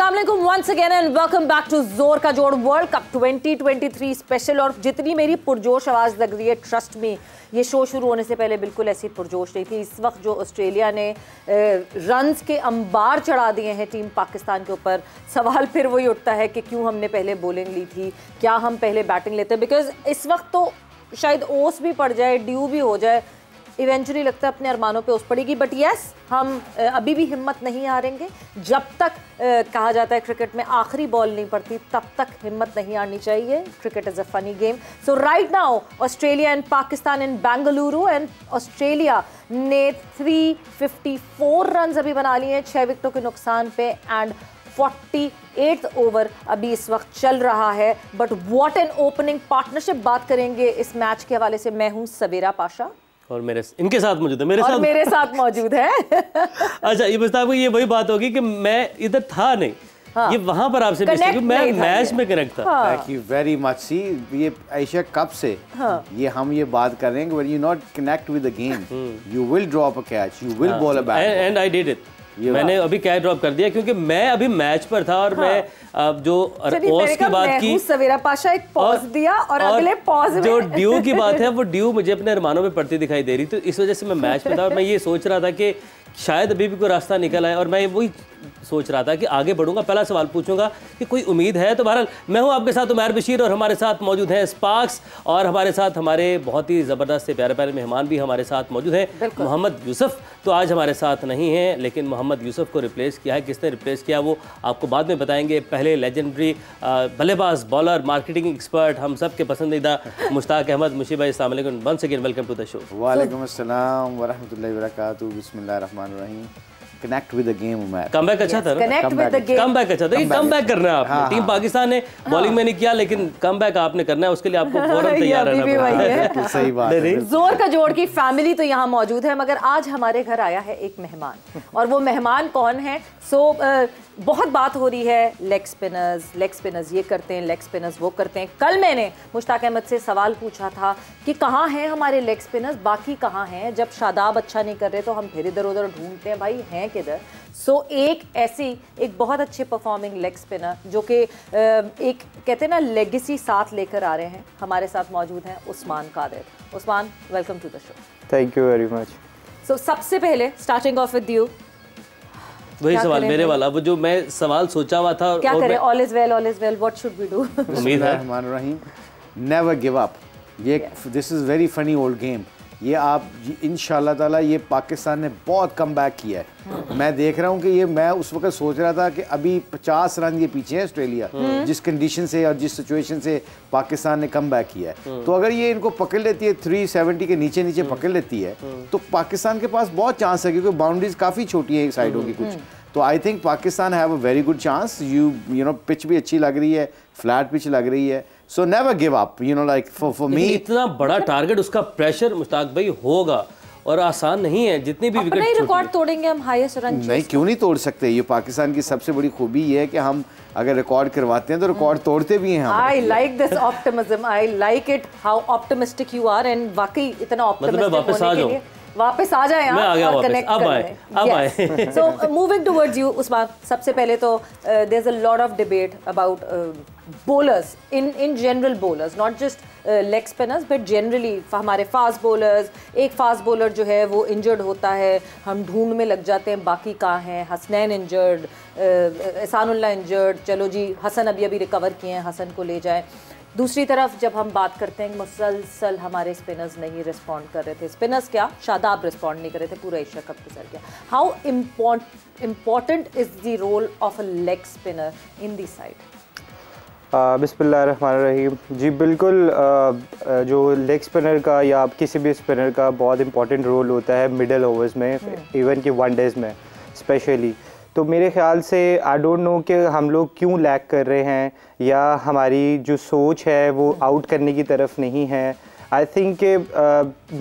अस्सलाम वालेकुम once again and welcome back to Zor Ka Jor world cup 2023 special. और जितनी मेरी पुरजोश आवाज़ लग रही है, ट्रस्ट में ये शो शुरू होने से पहले बिल्कुल ऐसी पुरजोश नहीं थी। इस वक्त जो ऑस्ट्रेलिया ने रन्स के अंबार चढ़ा दिए हैं टीम पाकिस्तान के ऊपर, सवाल फिर वही उठता है कि क्यों हमने पहले बॉलिंग ली थी, क्या हम पहले बैटिंग लेते, बिकॉज इस वक्त तो शायद ओस भी पड़ जाए, ड्यू भी हो जाए, इवेंचुअली लगता है अपने अरमानों पे ओस पड़ेगी। बट यस, हम अभी भी हिम्मत नहीं हारेंगे। जब तक कहा जाता है क्रिकेट में आखिरी बॉल नहीं पड़ती, तब तक हिम्मत नहीं हारनी चाहिए। Cricket is a funny game. So right now Australia and Pakistan in Bengaluru, and Australia ने 354 रन अभी बना लिए हैं 6 विकेटों के नुकसान पे, एंड 48th ओवर अभी इस वक्त चल रहा है। But what an opening partnership. बात करेंगे इस मैच के हवाले से। मैं हूं सवेरा पाशा और इनके साथ मौजूद है, मेरे साथ मौजूद है अच्छा, ये बता, ये वही बात होगी कि मैं इधर था नहीं। हाँ। ये वहां पर आपसे मैं मैच में कनेक्ट था। Thank you very much. See, ये एशिया कप से हम ये बात कर रहे हैं कि when you not connect with the game, you will drop a catch, you will ball a bat, and I did it. मैंने अभी कैच ड्रॉप कर दिया क्योंकि मैं अभी मैच पर था और मैं जो ओस की बात की, सवेरा पाशा एक पॉज दिया और अगले पॉज में जो ड्यू की बात है, वो ड्यू मुझे अपने अरमानों में पड़ती दिखाई दे रही, तो इस वजह से मैं मैच पे था और मैं ये सोच रहा था कि शायद अभी भी कोई रास्ता निकल आए, और मैं वही सोच रहा था कि आगे बढ़ूंगा, पहला सवाल पूछूंगा कि कोई उम्मीद है। तो बहरहाल मैं हूं आपके साथ उमैर बशीर, और हमारे साथ मौजूद हैं स्पार्क्स, और हमारे साथ हमारे बहुत ही ज़बरदस्त से प्यारे प्यारे मेहमान भी हमारे साथ मौजूद हैं। मोहम्मद यूसुफ तो आज हमारे साथ नहीं हैं, लेकिन मोहम्मद यूसुफ को रिप्लेस किया है। किसने रिप्लेस किया वो आपको बाद में बताएंगे। पहले लेजेंडरी बल्लेबाज, बॉलर, मार्केटिंग एक्सपर्ट, हम सब के पसंदीदा मुश्ताक अहमद मुशी भाई, अस्सलाम वालेकुम, once again welcome to the show. वालेकुम अस्सलाम व रहमतुल्लाहि व बरकातहू, बिस्मिल्लाहिर रहमानिर रहीम। Connect with the game. Comeback अच्छा था, कमबैक अच्छा था। ये कमबैक करना है आपने। टीम पाकिस्तान ने बॉलिंग में नहीं किया, लेकिन कमबैक आपने करना है, उसके लिए आपको फौरन तैयार रहना पड़ेगा। सही बात है। जोर का जोड़ की फैमिली तो यहाँ मौजूद है, मगर आज हमारे घर आया है एक मेहमान, और वो मेहमान कौन है? बहुत बात हो रही है लेग स्पिनर्स ये करते हैं, लेग स्पिनर्स वो करते हैं। कल मैंने मुश्ताक अहमद से सवाल पूछा था कि कहाँ हैं हमारे लेग स्पिनर्स, बाकी कहाँ हैं? जब शादाब अच्छा नहीं कर रहे तो हम फिर इधर उधर ढूंढते हैं, भाई हैं किधर? एक बहुत अच्छे परफॉर्मिंग लेग स्पिनर जो कि एक कहते हैं ना लेगेसी साथ लेकर आ रहे हैं, हमारे साथ मौजूद हैं Usman Qadir. Usman, welcome to the show. Thank you very much. सबसे पहले स्टार्टिंग ऑफ विद यू, वही सवाल मेरे वाला, वो जो मैं सवाल सोचा हुआ था। क्या करें? All is well, what should we do? उम्मीद है नेवर गिव अप। ये this is very funny old game. ये आप इंशाल्लाह ताला, ये पाकिस्तान ने बहुत कम बैक किया है। मैं देख रहा हूँ कि मैं उस वक्त सोच रहा था कि अभी 50 रन ये पीछे है ऑस्ट्रेलिया, जिस कंडीशन से और जिस सिचुएशन से पाकिस्तान ने कम बैक किया है। तो अगर ये इनको पकड़ लेती है, 370 के नीचे पकड़ लेती है, तो पाकिस्तान के पास बहुत चांस है, क्योंकि बाउंड्रीज काफ़ी छोटी है साइडों की कुछ। तो I think Pakistan have a very good chance. You know pitch भी अच्छी लग रही है, फ्लैट पिच लग रही है। So never give up, you know, like for me। इतना बड़ा टारगेट, उसका प्रेशर मुश्ताक भाई होगा, और आसान नहीं है। जितनी भी विकेट रिकॉर्ड तोड़ेंगे हम, हाईएस्ट रन नहीं, क्यों नहीं तोड़ सकते? ये पाकिस्तान की सबसे बड़ी खूबी ये है कि हम अगर रिकॉर्ड करवाते हैं तो रिकॉर्ड तोड़ते भी हैं हम। I like this optimism, I like it how optimistic you are, and वाकई इतना ऑप्टिमिस्टिक होने के लिए वापस आ जाए और कनेक्ट अब आए। So moving towards you Usman, सबसे पहले तो there is a lot of debate about bowlers in general, bowlers not just leg spinners but generally हमारे फास्ट bowlers। एक फास्ट bowler जो है वो इंजर्ड होता है, हम ढूंढ में लग जाते हैं बाकी कहाँ हैं। हसनैन इंजर्ड, एहसानुल्लाह इंजर्ड, चलो जी हसन अभी रिकवर किए हैं, हसन को ले जाए। दूसरी तरफ जब हम बात करते हैं मुसलसल हमारे स्पिनर्स नहीं रिस्पॉन्ड कर रहे थे, स्पिनर्स क्या, शादाब रिस्पॉन्ड नहीं कर रहे थे, पूरा एशिया कप गुजर गया। How important is the role of a leg spinner in the side? बिस्मिल्लाहिर्रहमानिर्रहीम। जी बिल्कुल, जो लेग स्पिनर का या आप किसी भी स्पिनर का बहुत इंपॉर्टेंट रोल होता है मिडल ओवर्स में, इवन कि वनडेज़ में स्पेशली। तो मेरे ख्याल से आई डोंट नो कि हम लोग क्यों लैग कर रहे हैं, या हमारी जो सोच है वो आउट करने की तरफ नहीं है। आई थिंक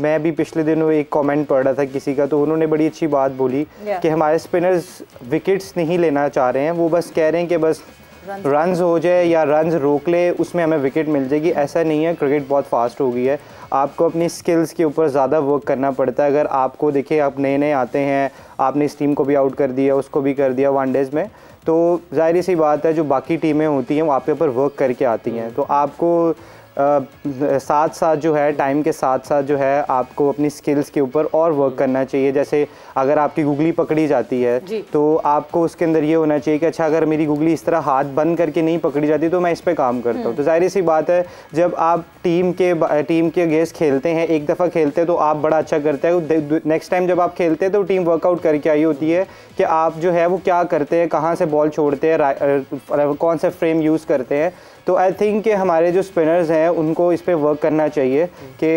मैं भी पिछले दिनों एक कमेंट पढ़ रहा था किसी का, तो उन्होंने बड़ी अच्छी बात बोली कि हमारे स्पिनर्स विकेट्स नहीं लेना चाह रहे हैं, वो बस कह रहे हैं कि बस रन्स हो जाए या रन्स रोक ले, उसमें हमें विकेट मिल जाएगी। ऐसा नहीं है, क्रिकेट बहुत फास्ट हो गई है। आपको अपनी स्किल्स के ऊपर ज़्यादा वर्क करना पड़ता है। अगर आपको देखिए आप नए नए आते हैं, आपने इस टीम को भी आउट कर दिया, उसको भी कर दिया वनडेज़ में, तो ज़ाहिर सी बात है जो बाकी टीमें होती हैं वो आपके ऊपर वर्क करके आती हैं। तो आपको साथ साथ जो है टाइम के साथ साथ जो है आपको अपनी स्किल्स के ऊपर और वर्क करना चाहिए। जैसे अगर आपकी गुगली पकड़ी जाती है तो आपको उसके अंदर ये होना चाहिए कि अच्छा अगर मेरी गुगली इस तरह हाथ बंद करके नहीं पकड़ी जाती तो मैं इस पे काम करता हूँ। तो जाहिर सी बात है जब आप टीम के अगेंस्ट खेलते हैं, एक दफ़ा खेलते हैं तो आप बड़ा अच्छा करते हैं, नेक्स्ट टाइम जब आप खेलते हैं तो टीम वर्कआउट करके आई होती है कि आप जो है वो क्या करते हैं, कहाँ से बॉल छोड़ते हैं, कौन सा फ्रेम यूज़ करते हैं। तो आई थिंक कि हमारे जो स्पिनर्स हैं उनको इस पे वर्क करना चाहिए कि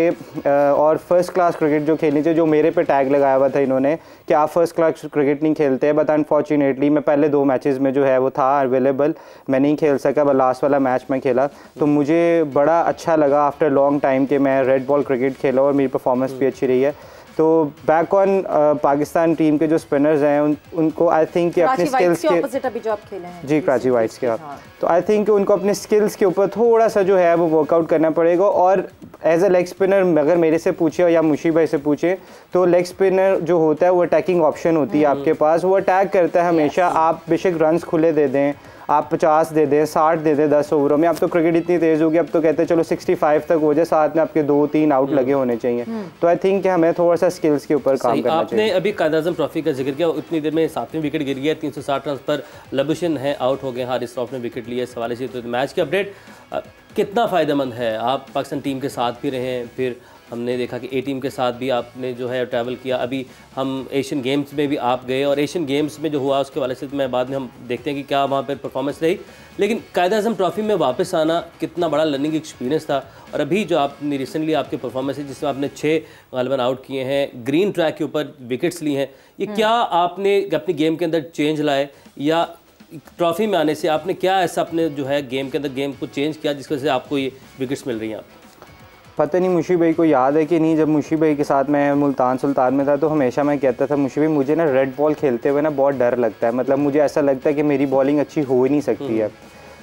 और फर्स्ट क्लास क्रिकेट जो खेलनी चाहिए। जो मेरे पे टैग लगाया हुआ था इन्होंने कि आप फर्स्ट क्लास क्रिकेट नहीं खेलते हैं, बट अनफॉर्चुनेटली मैं पहले 2 मैचेस में जो है वो था अवेलेबल, मैं नहीं खेल सका, बस लास्ट वाला मैच में खेला। तो मुझे बड़ा अच्छा लगा आफ्टर लॉन्ग टाइम कि मैं रेड बॉल क्रिकेट खेला और मेरी परफॉर्मेंस भी अच्छी रही है। तो बैक ऑन पाकिस्तान टीम के जो स्पिनर्स हैं उनको आई थिंक कि अपने स्किल्स के ऑपोजिट अभी जो आप खेले हैं जी कराची वाइट्स के आप, तो आई थिंक उनको अपने स्किल्स के ऊपर थोड़ा सा जो है वो वर्कआउट करना पड़ेगा। और एज अ लेग स्पिनर अगर मेरे से पूछे या मुशी भाई से पूछे तो लेग स्पिनर जो होता है वो अटैकिंग ऑप्शन होती है आपके पास, वो अटैक करता है हमेशा। आप बेशक रन्स खुले दे दें, आप 50 दे दें, 60 दे दें 10 ओवरों में, अब तो क्रिकेट इतनी तेज़ होगी, अब तो कहते हैं चलो 65 तक हो जाए, साथ में आपके 2-3 आउट लगे होने चाहिए। तो आई थिंक कि हमें थोड़ा सा स्किल्स के ऊपर काम करना चाहिए। आपने अभी कायद आज़म ट्रॉफी का जिक्र किया, उतनी देर में 7वीं विकेट गिर गया, 360 रन पर लबुशन है आउट हो गए, हारिस रऊफ ने विकेट लिया। इस हवाले से तो मैच की अपडेट कितना फ़ायदेमंद है? आप पाकिस्तान टीम के साथ भी रहे, फिर हमने देखा कि ए टीम के साथ भी आपने जो है ट्रैवल किया, अभी हम एशियन गेम्स में भी आप गए और एशियन गेम्स में जो हुआ उसके वाले से मैं बाद में हम देखते हैं कि क्या वहाँ पर परफॉर्मेंस रही। लेकिन कायद आज़म ट्रॉफी में वापस आना कितना बड़ा लर्निंग एक्सपीरियंस था। और अभी जो आपने रिसेंटली आपके परफॉर्मेंस है जिसमें आपने 6 गालिबन आउट किए हैं, ग्रीन ट्रैक के ऊपर विकेट्स ली हैं, ये क्या आपने अपनी गेम के अंदर चेंज लाए या ट्रॉफी में आने से आपने क्या ऐसा अपने जो है गेम के अंदर गेम को चेंज किया जिसकी वजह से आपको ये विकेट्स मिल रही हैं? आप पता नहीं मुशी भाई को याद है कि नहीं, जब मुशी भाई के साथ मैं मुल्तान सुल्तान में था तो हमेशा मैं कहता था मुशी भाई मुझे ना रेड बॉल खेलते हुए ना बहुत डर लगता है, मतलब मुझे ऐसा लगता है कि मेरी बॉलिंग अच्छी हो ही नहीं सकती है।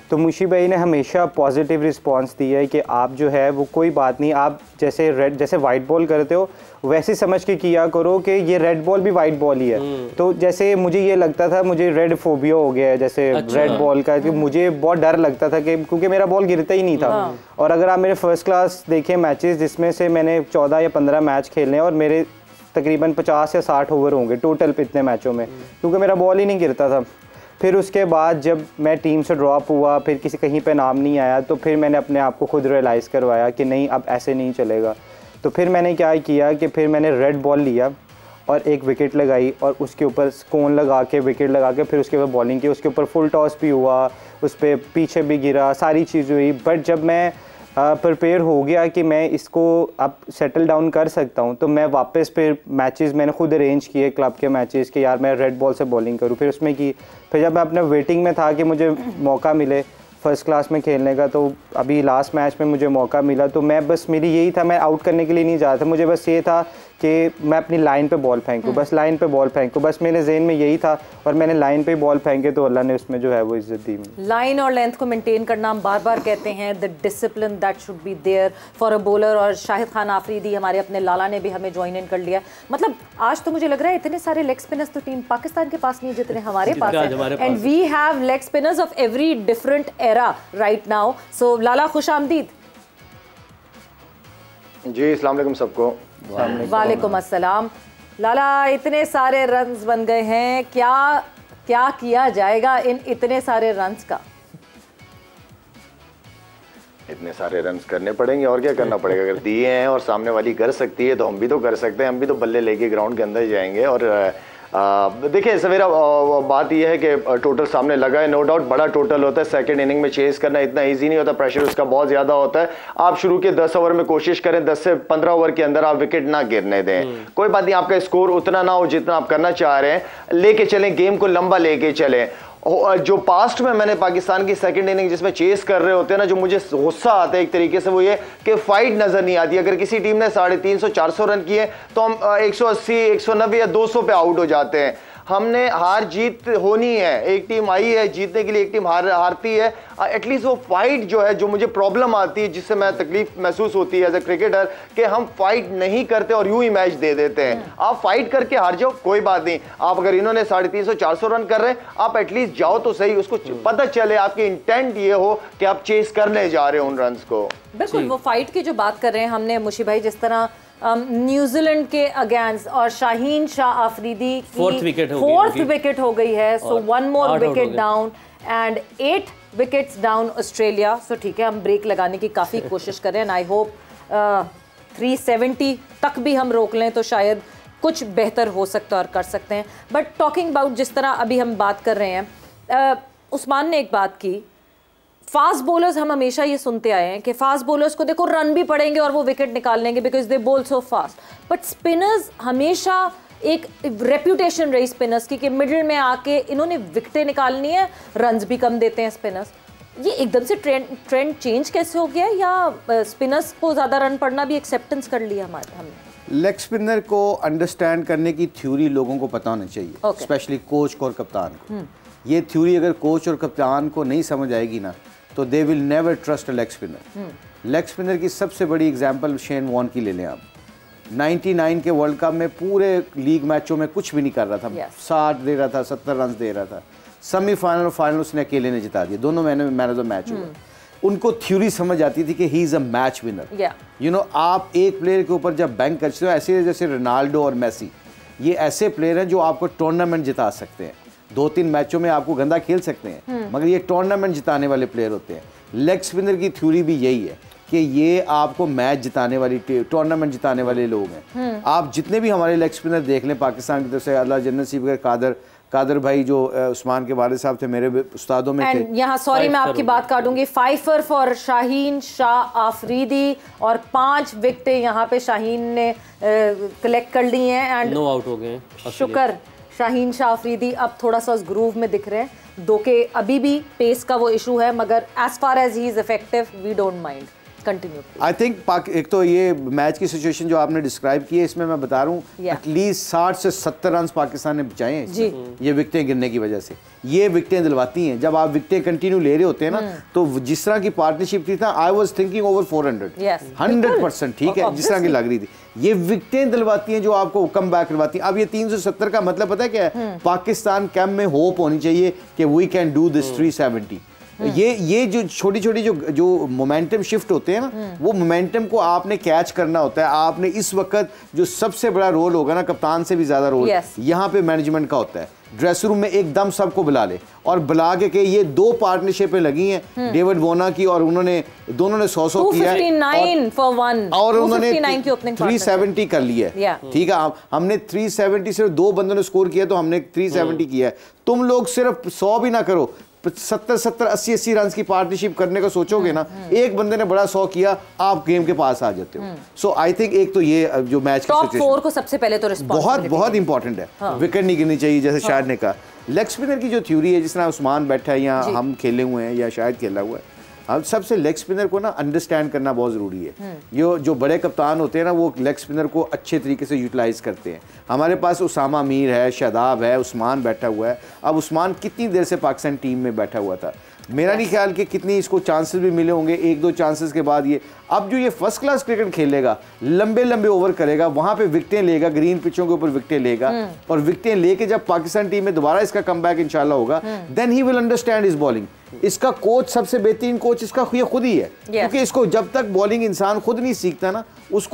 तो मुशी भाई ने हमेशा पॉजिटिव रिस्पांस दिया है कि आप जो है वो कोई बात नहीं, आप जैसे वाइट बॉल करते हो वैसे समझ के किया करो कि ये रेड बॉल भी वाइट बॉल ही है। तो जैसे मुझे ये लगता था, मुझे रेड फोबिया हो गया है जैसे रेड बॉल का, कि मुझे बहुत डर लगता था कि क्योंकि मेरा बॉल गिरता ही नहीं था। और अगर आप मेरे फर्स्ट क्लास देखें मैचेस जिसमें से मैंने 14 या 15 मैच खेले और मेरे तकरीबन 50 या 60 ओवर होंगे टोटल इतने मैचों में, क्योंकि मेरा बॉल ही नहीं गिरता था। फिर उसके बाद जब मैं टीम से ड्रॉप हुआ, फिर किसी कहीं पे नाम नहीं आया, तो फिर मैंने अपने आप को खुद रियलाइज़ करवाया कि नहीं अब ऐसे नहीं चलेगा। तो फिर मैंने क्या किया कि फिर मैंने रेड बॉल लिया और एक विकेट लगाई और उसके ऊपर स्कोन लगा के विकेट लगा के फिर उसके ऊपर बॉलिंग की, उसके ऊपर फुल टॉस भी हुआ, उस पर पीछे भी गिरा, सारी चीज़ हुई। बट जब मैं प्रिपेयर हो गया कि मैं इसको अब सेटल डाउन कर सकता हूँ, तो मैं वापस फिर मैचेस मैंने खुद अरेंज किए क्लब के मैचेस कि यार मैं रेड बॉल से बॉलिंग करूँ, फिर उसमें की। फिर जब मैं अपने वेटिंग में था कि मुझे मौका मिले फर्स्ट क्लास में खेलने का, तो अभी लास्ट मैच में मुझे मौका मिला, तो मैं बस मेरी यही था, मैं आउट करने के लिए नहीं जा रहा था, मुझे बस ये था कि मैं अपनी लाइन पे बॉल फेंकूँ, बस लाइन पे बॉल फेंकूँ, बस मेरे जहन में यही था। और मैंने लाइन पे बॉल फेंके तो अल्लाह ने उसमें जो है वो इज्जत दी। लाइन और लेंथ को मेंटेन करना हम बार बार कहते हैं, the discipline that should be there for a bowler. और शाहिद खान आफरीदी हमारे अपने लाला ने भी हमें ज्वाइन इन कर लिया। मतलब आज तो मुझे लग रहा है इतने सारे लेग स्पिनर्स तो टीम पाकिस्तान के पास नहीं जितने हमारे पास है, and we have leg spinners of every different era right now. So Lala खुश आमदीद। जी अस्सलाम वालेकुम सबको। वालेकुम अस्सलाम। लाला इतने सारे रन्स बन गए हैं, क्या किया जाएगा इन इतने सारे रन्स का? इतने सारे रन्स करने पड़ेंगे और क्या करना पड़ेगा। अगर दिए हैं और सामने वाली कर सकती है तो हम भी तो कर सकते हैं, हम भी तो बल्ले लेके ग्राउंड के अंदर जाएंगे। और देखिए सवेरा बात यह है कि टोटल सामने लगा है, नो डाउट बड़ा टोटल होता है। सेकंड इनिंग में चेस करना इतना इजी नहीं होता, प्रेशर उसका बहुत ज्यादा होता है। आप शुरू के 10 ओवर में कोशिश करें 10 से 15 ओवर के अंदर आप विकेट ना गिरने दें। कोई बात नहीं, आपका स्कोर उतना ना हो जितना आप करना चाह रहे हैं, लेके चलें, गेम को लंबा लेके चलें। जो पास्ट में मैंने पाकिस्तान की सेकंड इनिंग जिसमें चेस कर रहे होते हैं ना, जो मुझे गुस्सा आता है एक तरीके से, वो ये कि फाइट नजर नहीं आती। अगर किसी टीम ने 350-400 रन किए तो हम 180, 190 या 200 पे आउट हो जाते हैं। हमने हार जीत होनी है, एक टीम आई है जीतने के लिए, एक टीम हारती है। एटलीस्ट वो फाइट जो है, जो मुझे प्रॉब्लम आती है, जिससे मैं तकलीफ महसूस होती है एज ए क्रिकेटर, कि हम फाइट नहीं करते और यूं ही मैच दे देते हैं। आप फाइट करके हार जाओ, कोई बात नहीं। आप अगर इन्होंने 350-400 रन कर रहे हैं, आप एटलीस्ट जाओ तो सही, उसको पता चले आपकी इंटेंट ये हो कि आप चेस करने जा रहे हो उन रन्स को। बिल्कुल, वो फाइट की जो बात कर रहे हैं हमने मुशी भाई, जिस तरह न्यूजीलैंड के अगेंस्ट और शाहीन शाह अफरीदी की 4th विकेट हो गई है, so 1 more wicket down and 8 wickets down Australia. So ठीक है, हम ब्रेक लगाने की काफ़ी कोशिश कर रहे हैं, आई होप 370 तक भी हम रोक लें तो शायद कुछ बेहतर हो सकता है और कर सकते हैं। बट टॉकिंग अबाउट जिस तरह अभी हम बात कर रहे हैं, उस्मान ने एक बात की, फास्ट बॉलर्स हम हमेशा ये सुनते आए हैं कि फास्ट बॉलर्स को देखो रन भी पड़ेंगे और वो विकेट निकाल लेंगे because they ball so fast. But spinners हमेशा एक रेप्यूटेशन रही स्पिनर्स की कि मिडिल में आके इन्होंने विकेटें निकालनी है, रन्स भी कम देते हैं स्पिनर्स। ये एकदम से ट्रेंड चेंज कैसे हो गया, या स्पिनर्स को ज़्यादा रन पड़ना भी एक्सेप्टेंस कर लिया हमने? लेग स्पिनर को अंडरस्टैंड करने की थ्योरी लोगों को पता होना चाहिए, स्पेशली कोच को और कप्तान को। ये थ्योरी अगर कोच और कप्तान को नहीं समझ आएगी ना, तो they will never trust a leg spinner. Leg spinner की सबसे बड़ी एग्जांपल शेन वॉर्न की ले लें आप। 99 के वर्ल्ड कप में पूरे लीग मैचों में कुछ भी नहीं कर रहा था, 60 दे रहा था, 70 रन दे रहा था। सेमीफाइनल और फाइनल उसने अकेले ने जिता दिया, दोनों मैन ऑफ द मैच हुआ। उनको थ्योरी समझ आती थी कि he is a match winner. You know, आप एक प्लेयर के ऊपर जब बैंक करते हो, ऐसे जैसे रोनाल्डो और मेसी, ये ऐसे प्लेयर हैं जो आपको टूर्नामेंट जिता सकते हैं। 2-3 मैचों में आपको गंदा खेल सकते हैं, मगर ये टूर्नामेंट जिताने वाले प्लेयर होते हैं। लेग स्पिनर की थ्योरी भी यही है कि ये आपको मैच जिताने वाली, टूर्नामेंट जिताने वाले लोग हैं। आप जितने भी हमारे लेग स्पिनर देख लें पाकिस्तान की तरफ से, अल्लाह जन्नत नसीब करे, कादर भाई जो उस्मान के वालिद साहब थे, मेरे उस्तादों में थे। यहाँ सॉरी मैं आपकी बात काटूंगी, 5 फॉर शाहीन शाह आफरीदी और 5 विकेटें यहाँ पे शाहीन ने कलेक्ट कर ली हैं एंड 9 आउट हो गए। शुक्र, शाहीन शाह अफरीदी अब थोड़ा सा उस ग्रूव में दिख रहे हैं, दो के अभी भी पेस का वो इशू है, मगर as far as he is effective we don't mind. Continue I think एक तो ये मैच की सिचुएशन जो आपने डिस्क्राइब की है, इसमें मैं बता रहा हूँ एटलीस्ट 60 से 70 रन पाकिस्तान ने बचाए हैं ये विकेटें गिरने की वजह से। ये विकेटें दिलवाती हैं, जब आप विकेटें कंटिन्यू ले रहे होते हैं ना, तो जिस तरह की पार्टनरशिप थी था, आई वाज थिंकिंग ओवर 400 100%, ठीक है, जिस तरह की लग रही थी। ये विकेटें दिलवाती हैं जो आपको कम बैक करवाती हैं। अब ये 370 का मतलब पता है क्या है? पाकिस्तान कैंप में होप होनी चाहिए कि वी कैन डू दिस 370। ये जो छोटी छोटी जो मोमेंटम शिफ्ट होते हैं ना, वो मोमेंटम को आपने कैच करना होता है। आपने इस वक्त जो सबसे बड़ा रोल होगा ना, कप्तान से भी ज्यादा रोल यहाँ पे मैनेजमेंट का होता है। ड्रेसिंग रूम में एकदम सबको बुला ले और बुला के ये 2 पार्टनरशिपें लगी हैं डेविड वोना की, और उन्होंने दोनों ने 100 किया है और उन्होंने 370 कर लिया है। ठीक है, हमने 370 सिर्फ 2 बंदों ने स्कोर किया, तो हमने 370 किया है। तुम लोग सिर्फ 100 भी ना करो, 70 80 रन की पार्टनरशिप करने का सोचोगे ना, एक बंदे ने बड़ा 100 किया, आप गेम के पास आ जाते हो। सो आई थिंक एक तो ये जो मैच की टॉप 4 को सबसे पहले तो बहुत इंपॉर्टेंट है। विकेट नहीं गिरनी चाहिए, जैसे शायद ने कहा। लेग स्पिनर की जो थ्योरी है, जिस तरह उस्मान बैठा है या हम खेले हुए हैं या शायद खेला हुआ है, अब सबसे लेग स्पिनर को ना अंडरस्टैंड करना बहुत ज़रूरी है। ये जो बड़े कप्तान होते हैं ना, वो लेग स्पिनर को अच्छे तरीके से यूटिलाइज करते हैं। हमारे पास उसामा मीर है, शादाब है, उस्मान बैठा हुआ है। अब उस्मान कितनी देर से पाकिस्तान टीम में बैठा हुआ था, मेरा नहीं ख्याल कि कितनी इसको चांसेस भी मिले होंगे। 1-2 चांसेस के बाद ये अब जो ये फर्स्ट क्लास क्रिकेट खेलेगा, लंबे लंबे ओवर करेगा, वहां पे विकेटें लेगा, ग्रीन पिचों के ऊपर विकेटें लेगा, और विकेटें लेके जब पाकिस्तान टीम में दोबारा इसका कमबैक इंशाल्लाह होगा, then he will understand is bowling. इसका कोच, सबसे बेहतरीन कोच इसका खुद ही है, क्योंकि इसको जब तक बॉलिंग इंसान खुद नहीं सीखता ना,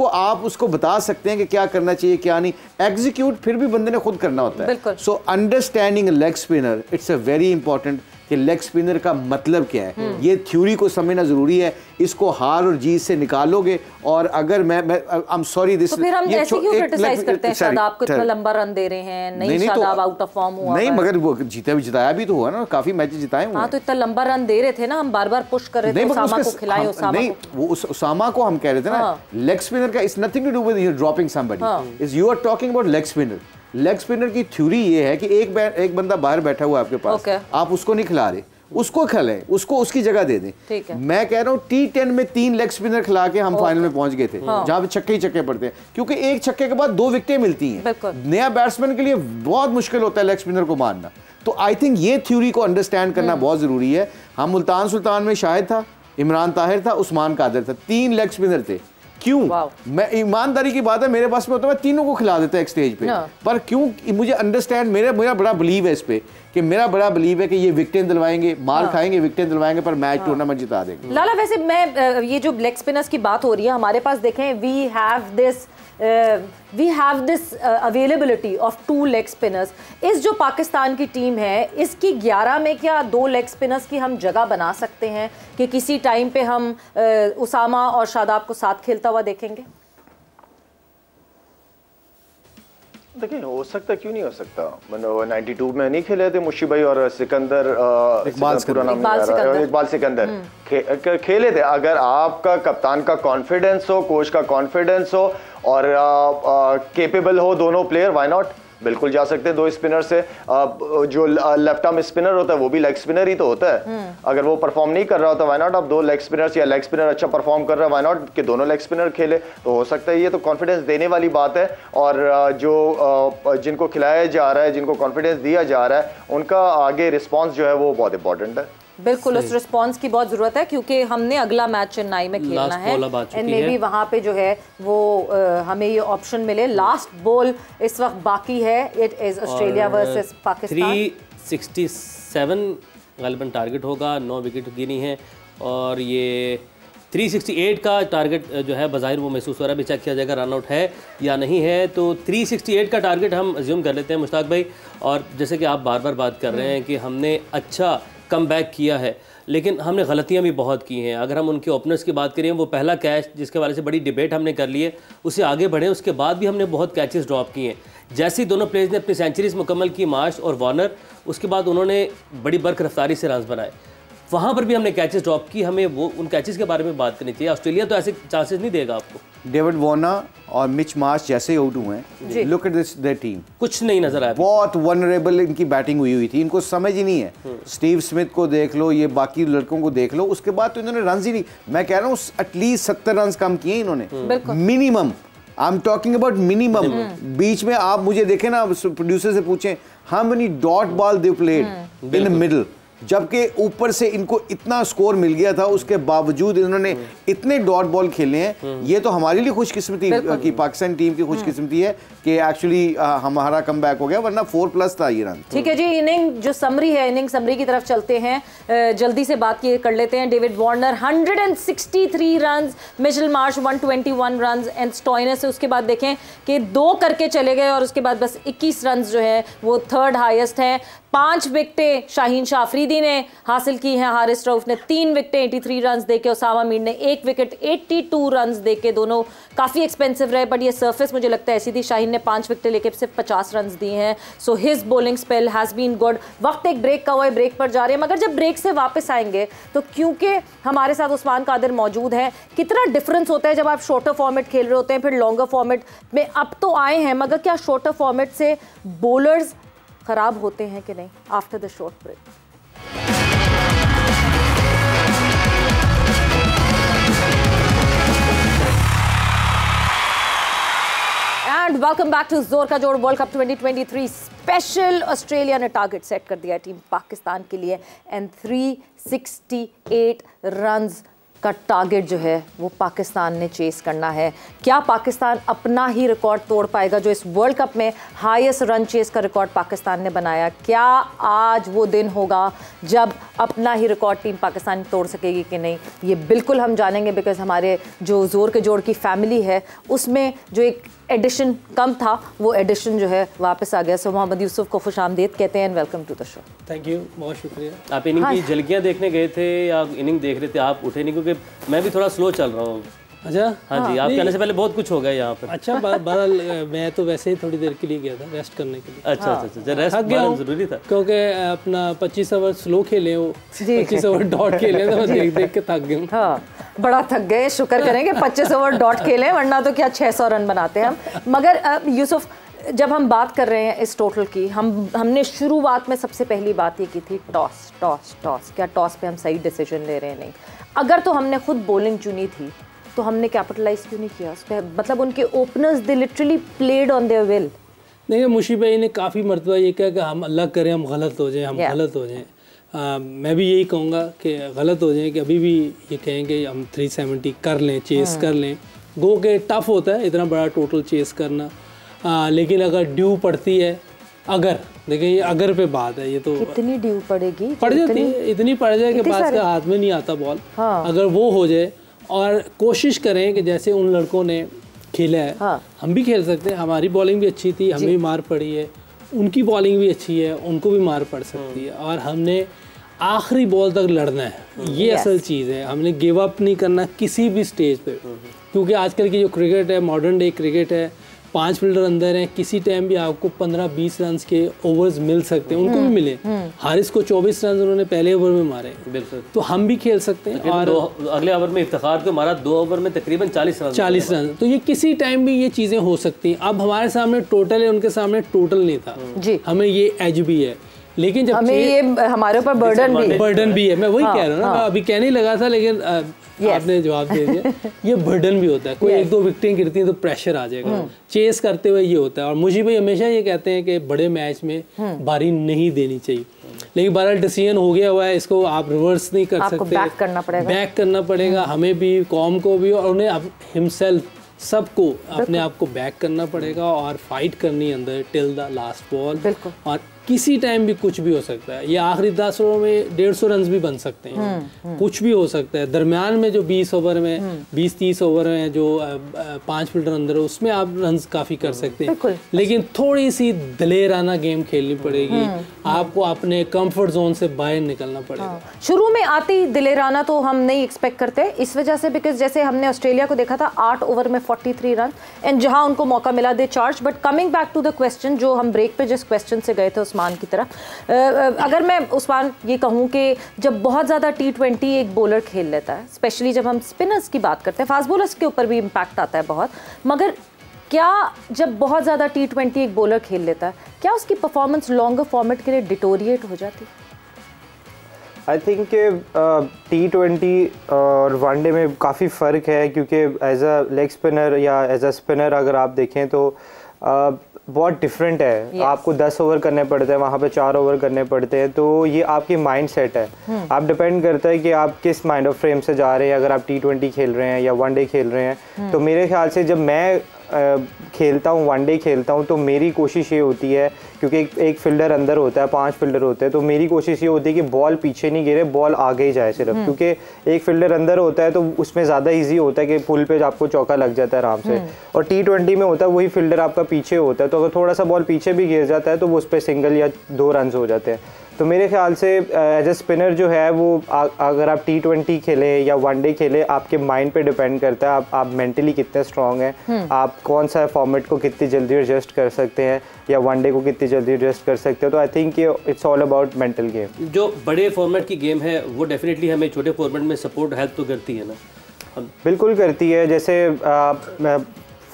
आप उसको बता सकते हैं कि क्या करना चाहिए क्या नहीं, एग्जीक्यूट फिर भी बंदे ने खुद करना होता है। So understanding leg spinner, it's a very important कि लेग स्पिनर का मतलब क्या है, ये थ्योरी को समझना जरूरी है। इसको हार और जीत से निकालोगे, और अगर मैं आई एम सॉरी दिस, तो फिर हम ऐसे क्यों क्रिटिसाइज करते हैं शादाब को, इतना लंबा रन दे रहे हैं, नहीं शादाब आउट ऑफ फॉर्म हुआ नहीं, मगर वो जिताया भी तो हुआ ना, काफी मैच जिताए हुए। हां, तो इतना लंबा रन दे रहे थे ना, हम बार-बार पुश कर रहे थे उसामा को खिलाए, उसामा को, वो उसामा को हम कह रहे थे ना, लेग स्पिनर का is nothing to do with you dropping somebody, is you are talking about leg spinner. Leg spinner की थ्योरी ये है कि एक बंदा बाहर बैठा हुआ है आपके पास, आप उसको नहीं खिला रहे, उसको खेलें, उसको उसकी जगह दे दें। ठीक है। मैं कह रहा हूँ T10 में 3 लेग स्पिनर खिला के हम फाइनल में पहुंच गए थे, जहां पे छक्के ही छक्के पड़ते हैं, क्योंकि एक छक्के के बाद 2 विकेटें मिलती हैं। नया बैट्समैन के लिए बहुत मुश्किल होता है लेग स्पिनर को मारना। तो आई थिंक ये थ्योरी को अंडरस्टैंड करना बहुत जरूरी है। हम मुल्तान सुल्तान में शाहिद था, इमरान ताहिर था, उस्मान कादिर था, 3 लेग स्पिनर थे। क्यों? मैं ईमानदारी की बात है, मेरे पास में होता है मैं तीनों को खिला देता एक स्टेज पे, पर क्यों मुझे अंडरस्टैंड, मेरा बड़ा बिलीव है इस पे, कि मेरा बड़ा बिलीव है कि ये विकेटें दिलवाएंगे, मार खाएंगे, विकेटें दिलवाएंगे, पर मैच टूर्नामेंट जिता देंगे। लाला, वैसे मैं ये जो लेग स्पिनर्स की बात हो रही है, हमारे पास देखें we have this availability of 2 leg spinners. इस जो पाकिस्तान की टीम है, इसकी 11 में क्या 2 लेग स्पिनर्स की हम जगह बना सकते हैं कि किसी टाइम पे हम उसामा और शादाब को साथ खेलता हुआ देखेंगे? देखिए, हो सकता, क्यों नहीं हो सकता। 92 में नहीं खेले थे मुशी भाई और सिकंदर, इकबाल सिकंदर खेले थे। अगर आपका कप्तान का कॉन्फिडेंस हो, कोच का कॉन्फिडेंस हो और केपेबल हो दोनों प्लेयर, व्हाई नॉट, बिल्कुल जा सकते हैं 2 स्पिनर से। जो लेफ्ट आर्म स्पिनर होता है वो भी लेग स्पिनर ही तो होता है। अगर वो परफॉर्म नहीं कर रहा होता, व्हाई नॉट आप 2 लेग स्पिनर्स, या लेग स्पिनर अच्छा परफॉर्म कर रहा है, व्हाई नॉट कि दोनों लेग स्पिनर खेले, तो हो सकता है। ये तो कॉन्फिडेंस देने वाली बात है। और जो जिनको खिलाया जा रहा है, जिनको कॉन्फिडेंस दिया जा रहा है, उनका आगे रिस्पॉन्स जो है वो बहुत इंपॉर्टेंट है। बिल्कुल, उस रिस्पांस की बहुत जरूरत है, क्योंकि हमने अगला मैच चेन्नई में खेलना है एंड मे बी वहां पे जो है वो हमें ये ऑप्शन मिले। लास्ट बॉल इस वक्त बाकी है, it is Australia versus Pakistan. 367 गालिबन टारगेट होगा, 9 विकेट गिनी है और ये 368 का टारगेट जो है बाज़ाहिर वो महसूस हो रहा है। भी चेक किया जाएगा रन आउट है या नहीं है। तो 368 का टारगेट हम अज्यूम कर लेते हैं मुश्ताक भाई। और जैसे कि आप बार बार बात कर रहे हैं कि हमने अच्छा कम बैक किया है, लेकिन हमने गलतियां भी बहुत की हैं। अगर हम उनके ओपनर्स की बात करें, वो पहला कैच जिसके वाले से बड़ी डिबेट हमने कर ली है, उससे आगे बढ़े, उसके बाद भी हमने बहुत कैचेस ड्रॉप किए हैं। जैसे ही दोनों प्लेयर्स ने अपनी सेंचुरीज मुकम्मल की, मार्श और वार्नर, उसके बाद उन्होंने बड़ी बर्क रफ्तारी से रन बनाए, वहाँ पर भी हमने कैचेस ड्रॉप की। हमें वो उन कैचेस के बारे में बात करनी चाहिए। ऑस्ट्रेलिया तो ऐसे चांसेस नहीं देगा आपको। डेविड वार्नर और मिच मार्श जैसे आउट हुए हैं, look at this their team, कुछ नहीं नजर आया। बहुत वनरेबल इनकी बैटिंग हुई थी, इनको समझ ही नहीं है। स्टीव स्मिथ को देख लो, ये बाकी लड़कों को देख लो, उसके बाद तो इन्होंने रन ही नहीं, मैं कह रहा हूँ एटलीस्ट 70 रन कम किए इन्होंने minimum. I am talking about minimum. बीच में आप मुझे देखें ना, प्रोड्यूसर से पूछें how many dot ball they played in the middle, जबकि ऊपर से इनको इतना स्कोर मिल गया था, उसके बावजूद इन्होंने इतने डॉट बॉल खेले हैं। ये तो हमारे लिए खुशकिस्मती की पाकिस्तान टीम की खुशकिस्मती है कि एक्चुअली हमारा कमबैक हो गया, वरना 4+ था ये रन। ठीक है जी, इनिंग जो समरी है, इनिंग समरी की तरफ चलते हैं, जल्दी से बात कर लेते हैं। David Warner 163 run, Mitchell Marsh 121 run and Stoinis से उसके बाद देखें कि 2 करके चले गए और उसके बाद बस 21 रन जो है वो 3rd हाईएस्ट है। 5 विकेटें शाहीन शाह अफरीदी ने हासिल की हैं, हारिस रऊफ ने 3 विकेटें 83 रन देके, उसामा मीर ने 1 विकेट 82 रन देके, दोनों काफ़ी एक्सपेंसिव रहे। बट ये सरफेस मुझे लगता है ऐसी थी, शाहीन ने 5 विकेटें लेके सिर्फ 50 रन दिए हैं। So his bowling spell has been good. वक्त एक ब्रेक का हुआ है, ब्रेक पर जा रहे हैं, मगर जब ब्रेक से वापस आएंगे तो क्योंकि हमारे साथ उस्मान कादिर मौजूद है, कितना डिफरेंस होता है जब आप शॉर्टर फॉर्मेट खेल रहे होते हैं, फिर लॉन्गर फॉर्मेट में अब तो आए हैं, मगर क्या शॉर्टर फॉर्मेट से बॉलर्स खराब होते हैं कि नहीं? After the short break. And welcome back to Zor Ka Jor world cup 2023 special. Australia ने टारगेट सेट कर दिया टीम पाकिस्तान के लिए एंड 368 रन्स का टारगेट जो है वो पाकिस्तान ने चेस करना है। क्या पाकिस्तान अपना ही रिकॉर्ड तोड़ पाएगा जो इस वर्ल्ड कप में हाईएस्ट रन चेस का रिकॉर्ड पाकिस्तान ने बनाया? क्या आज वो दिन होगा जब अपना ही रिकॉर्ड टीम पाकिस्तान तोड़ सकेगी कि नहीं? ये बिल्कुल हम जानेंगे, बिकॉज हमारे जो जोर के जोड़ की फैमिली है उसमें जो एक एडिशन कम था वो एडिशन जो है वापस आ गया। सो मोहम्मद यूसुफ को खुशामदीद कहते हैं and welcome to the show. Thank you, बहुत शुक्रिया। आप इनिंग की झलकियाँ देखने गए थे या इनिंग देख रहे थे? आप उठे नहीं क्योंकि मैं भी थोड़ा स्लो चल रहा हूँ। अच्छा, हाँ जी, आप कहने से पहले बहुत कुछ हो गया यहाँ पर। अच्छा, बहरहाल मैं तो वैसे ही थोड़ी देर के लिए गया था रेस्ट करने के लिए। अच्छा अच्छा, रेस्ट जरूरी था क्योंकि अपना 25 ओवर स्लो खेले, वो 25 ओवर डॉट खेले तो देख देख के थक गए। हाँ, बड़ा थक गए। शुक्र करेंगे 25 ओवर डॉट खेले, वरना तो क्या 600 रन बनाते हैं हम। मगर यूसुफ, जब हम बात कर रहे हैं इस टोटल की, हमने शुरुआत में सबसे पहली बात ये की थी टॉस टॉस टॉस, क्या टॉस पे हम सही डिसीजन ले रहे हैं? नहीं, अगर तो हमने खुद बॉलिंग चुनी थी तो हमने कैपिटलाइज क्यों नहीं किया उस पर? मतलब उनके openers they literally played on their will. देखिए मुशी भाई ने काफ़ी मरतबा ये कहा कि हम अल्लाह करें हम गलत हो जाएं, हम गलत हो जाएं। मैं भी यही कहूँगा कि गलत हो जाएं कि अभी भी ये कहें कि हम 370 कर लें, चेस कर लें। गो के टफ़ होता है इतना बड़ा टोटल चेस करना, लेकिन अगर ड्यू पड़ती है, अगर देखिए ये अगर पे बात है, ये तो कितनी ड्यू पड़ेगी? पड़ जाती है, इतनी पड़ जाए कि बात का हाथ में नहीं आता बॉल। अगर वो हो जाए और कोशिश करें कि जैसे उन लड़कों ने खेला है हम भी खेल सकते हैं। हमारी बॉलिंग भी अच्छी थी, हमें भी मार पड़ी है, उनकी बॉलिंग भी अच्छी है, उनको भी मार पड़ सकती है, और हमने आखिरी बॉल तक लड़ना है, ये असल चीज़ है। हमने गिव अप नहीं करना किसी भी स्टेज पे, क्योंकि आजकल की जो क्रिकेट है, मॉडर्न डे क्रिकेट है, 5 फील्डर अंदर हैं, किसी टाइम भी आपको 15-20 रन के ओवर्स मिल सकते हैं, उनको भी मिले। हारिस को 24 रन उन्होंने पहले ओवर में मारे, बिल्कुल, तो हम भी खेल सकते हैं। और अगले ओवर में इफ्तिखार को मारा 2 ओवर में तकरीबन 40 रन, तो ये किसी टाइम भी ये चीज़ें हो सकती हैं। अब हमारे सामने टोटल है, उनके सामने टोटल नहीं था जी, हमें ये एज भी है, लेकिन जब हमें ये हमारे ऊपर बर्डन भी है। मैं वही कह रहा हूँ ना, मैं अभी कहने लगा था लेकिन आपने जवाब दे दिया। ये बर्डन भी होता है, कोई 1-2 विकेटें गिरती हैं तो प्रेशर आ जाएगा। चेस करते हुए ये होता है, और मुझे भाई हमेशा ये कहते हैं कि बड़े मैच में बारी नहीं देनी चाहिए, लेकिन बहरहाल डिसीजन हो गया हुआ है, इसको आप रिवर्स नहीं कर सकते, बैक करना पड़ेगा हमें भी, कॉम को भी, और उन्हें हिमसेल्फ सबको अपने आप को बैक करना पड़ेगा और फाइट करनी अंदर टिल द लास्ट बॉल। और किसी टाइम भी कुछ भी हो सकता है, ये आखिरी 10 ओवर में 150 रन भी बन सकते हैं, कुछ भी हो सकता है। दरमियान में जो 20 ओवर में 20-30 ओवर में जो 5 फील्डर अंदर है, उसमें आप रन काफ़ी कर सकते हैं, लेकिन थोड़ी सी दलेराना गेम खेलनी पड़ेगी, आपको अपने कंफर्ट जोन से बाहर निकलना पड़ेगा। शुरू में आते ही दिलेराना तो हम नहीं एक्सपेक्ट करते इस वजह से, बिकॉज जैसे हमने ऑस्ट्रेलिया को देखा था 8 ओवर में 43 रन, एंड जहां उनको मौका मिला दे charge. But coming back to the question, जो हम ब्रेक पे जिस क्वेश्चन से गए थे उस्मान की तरफ, अगर मैं उस्मान ये कहूँ कि जब बहुत ज़्यादा T20 एक बॉलर खेल लेता है, स्पेशली जब हम स्पिनर्स की बात करते हैं, फास्ट बॉलर्स के ऊपर भी इम्पैक्ट आता है बहुत, मगर क्या जब बहुत ज़्यादा T20 एक बॉलर खेल लेता है, क्या उसकी परफॉर्मेंस लॉन्गर फॉर्मेट के लिए डिटोरिएट हो जाती? आई थिंक T20 और वनडे में काफ़ी फ़र्क है, क्योंकि एज अ लेग स्पिनर या एज अ स्पिनर अगर आप देखें तो बहुत डिफरेंट है। आपको 10 ओवर करने पड़ते हैं, वहाँ पे 4 ओवर करने पड़ते हैं, तो ये आपकी माइंड सेट है। आप डिपेंड करता है कि आप किस माइंड ऑफ फ्रेम से जा रहे हैं। अगर आप T20 खेल रहे हैं या वनडे खेल रहे हैं, तो मेरे ख्याल से जब मैं खेलता हूँ, वनडे खेलता हूँ, तो मेरी कोशिश ये होती है, क्योंकि एक फील्डर अंदर होता है, 5 फील्डर होते हैं, तो मेरी कोशिश ये होती है कि बॉल पीछे नहीं गिरे, बॉल आगे ही जाए सिर्फ, क्योंकि एक फील्डर अंदर होता है तो उसमें ज़्यादा इजी होता है कि पुल पे आपको चौका लग जाता है आराम से। और T20 में होता है वही फील्डर आपका पीछे होता है, तो अगर थोड़ा सा बॉल पीछे भी गिर जाता है तो वो उस पर सिंगल या 2 रन हो जाते हैं। तो मेरे ख्याल से एज ए स्पिनर जो है वो अगर आप T20 खेलें या वनडे खेलें, आपके माइंड पे डिपेंड करता है आप मेंटली कितने स्ट्रांग हैं, आप कौन सा फॉर्मेट को कितनी जल्दी एडजस्ट कर सकते हैं या वनडे को कितनी जल्दी एडजस्ट कर सकते हैं। तो I think it's all about mental game. जो बड़े फॉर्मेट की गेम है वो डेफिनेटली हमें छोटे फॉर्मेट में सपोर्ट हेल्प तो करती है ना? बिल्कुल करती है। जैसे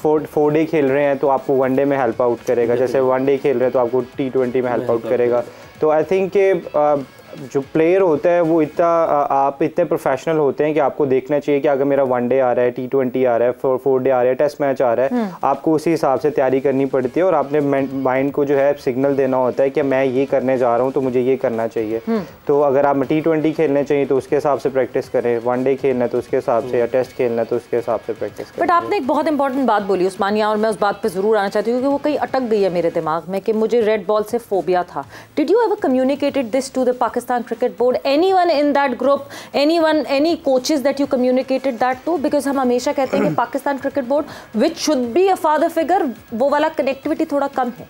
4 डे खेल रहे हैं तो आपको वनडे में हेल्प आउट करेगा, जैसे वनडे खेल रहे हैं तो आपको T20 में हेल्प आउट करेगा। तो आई थिंक जो प्लेयर होता है वो आप इतने प्रोफेशनल होते हैं कि आपको देखना चाहिए कि अगर मेरा वनडे आ रहा है, T20 आ रहा है, 4 डे आ रहा है, टेस्ट मैच आ रहा है, आपको उसी हिसाब से तैयारी करनी पड़ती है और आपने माइंड को जो है सिग्नल देना होता है कि मैं ये करने जा रहा हूँ तो मुझे ये करना चाहिए। तो अगर आप T20 खेलने चाहिए तो उसके हिसाब से प्रैक्टिस करें, वनडे खेलना है तो उसके हिसाब से, या टेस्ट खेलना है तो उसके हिसाब से प्रैक्टिस करें। बट आपने एक बहुत इंपॉर्टेंट बात बोली उस्मानिया, और मैं उस बात पे ज़रूर आना चाहती हूँ क्योंकि वो कहीं अटक गई है मेरे दिमाग में कि मुझे रेड बॉल से फोबिया था। Did you ever communicated this to the Pakistan cricket board? Anyone in that group, any coaches that you communicated that to? Because हम हमेशा कहते हैं कि Pakistan cricket board which should be a father figure, वो वाला connectivity थोड़ा कम है।